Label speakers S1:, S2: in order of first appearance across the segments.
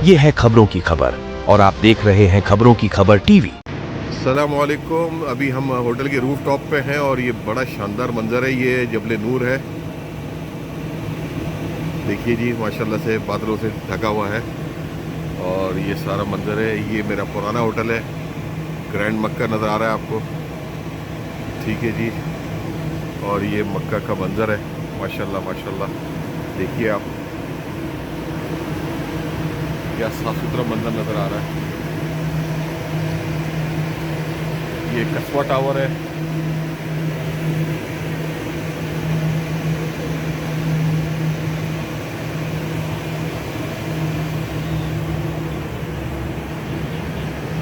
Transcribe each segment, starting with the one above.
S1: ये है खबरों की खबर और आप देख रहे हैं खबरों की खबर टीवी।
S2: अस्सलाम वालेकुम। अभी हम होटल के रूफ टॉप पे हैं और ये बड़ा शानदार मंजर है। ये जबल नूर है, देखिए जी, माशाल्लाह से बादलों से ढका हुआ है और ये सारा मंजर है। ये मेरा पुराना होटल है, ग्रैंड मक्का नज़र आ रहा है आपको, ठीक है जी। और ये मक्का का मंजर है, माशाल्लाह माशाल्लाह। देखिए आप, क्या साफ सुथरा मंजर नज़र आ रहा है। ये कस्बा टावर है,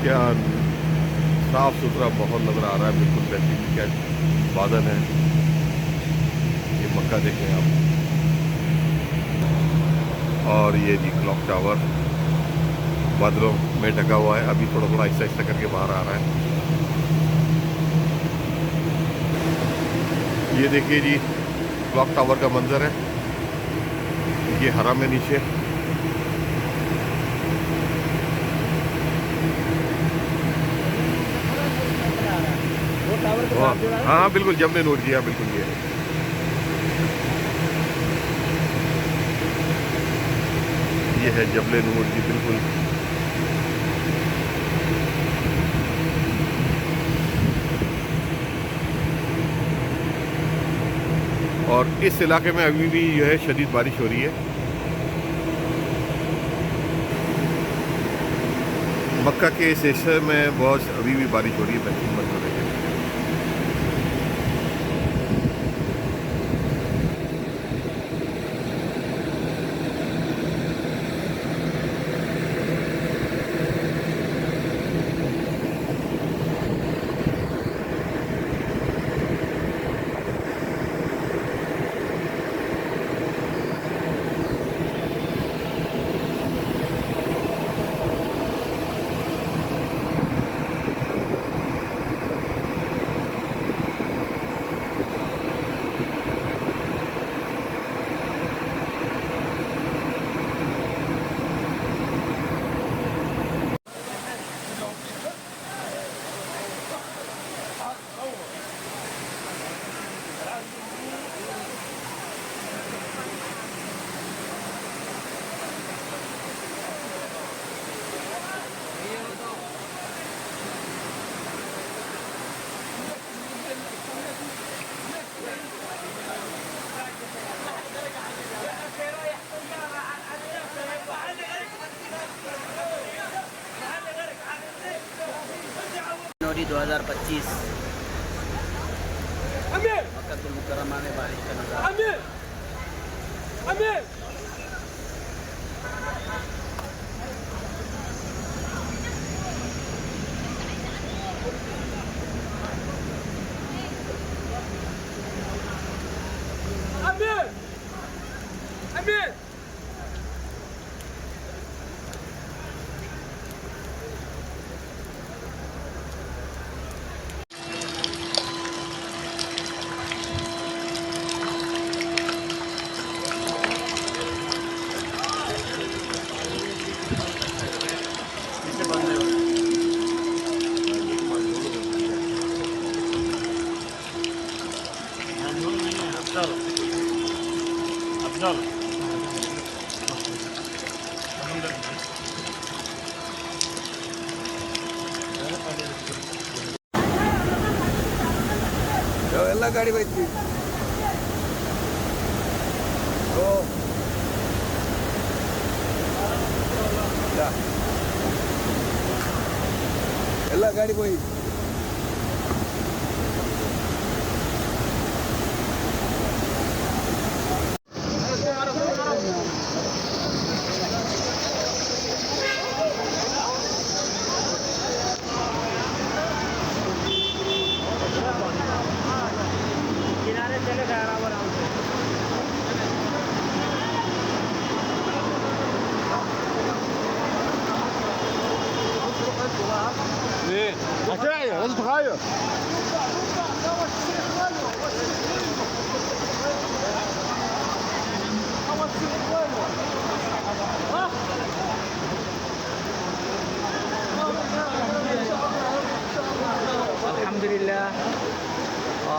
S2: क्या साफ सुथरा माहौल नज़र आ रहा है, बिल्कुल बेहतरीन। क्या बादल है, ये मक्का देखें आप। और ये जी क्लॉक टावर बादलों में ढका हुआ है, अभी थोड़ा थोड़ा आहिस्ता आहिस्ता करके बाहर आ रहा है। ये देखिए जी, क्लॉक टावर का मंजर है, ये हरम है नीचे। हाँ बिल्कुल, जबल नूर जी, हाँ बिल्कुल ये है जबल नूर जी, बिल्कुल। और इस इलाके में अभी भी जो है शदीद बारिश हो रही है। मक्का के इस हिस्से में बहुत अभी भी बारिश हो रही है, बेहतरीन मंजर है।
S3: जनवरी 2025 मक्कातुल मुकर्रमा में बारिश का नज़ारा। अफजल
S4: ಎಲ್ಲ ಗಾಡಿ ಬೈತಿ ಎಲ್ಲ ಗಾಡಿ ಹೋಗಿ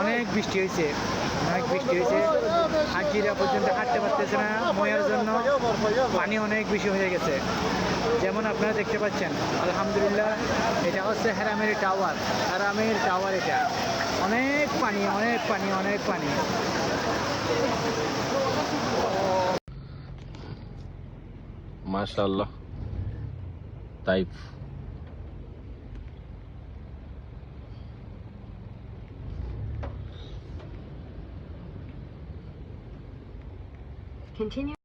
S5: অনেক বৃষ্টি হয়েছে হাজিরা পর্যন্ত হাঁটতে পারতেছে না ময়ার জন্য পানি অনেক বেশি হয়ে গেছে যেমন আপনারা দেখতে পাচ্ছেন আলহামদুলিল্লাহ এটা হচ্ছে হারামের টাওয়ার এটা অনেক পানি
S1: माशाल्लाह ताइफ
S6: Continue.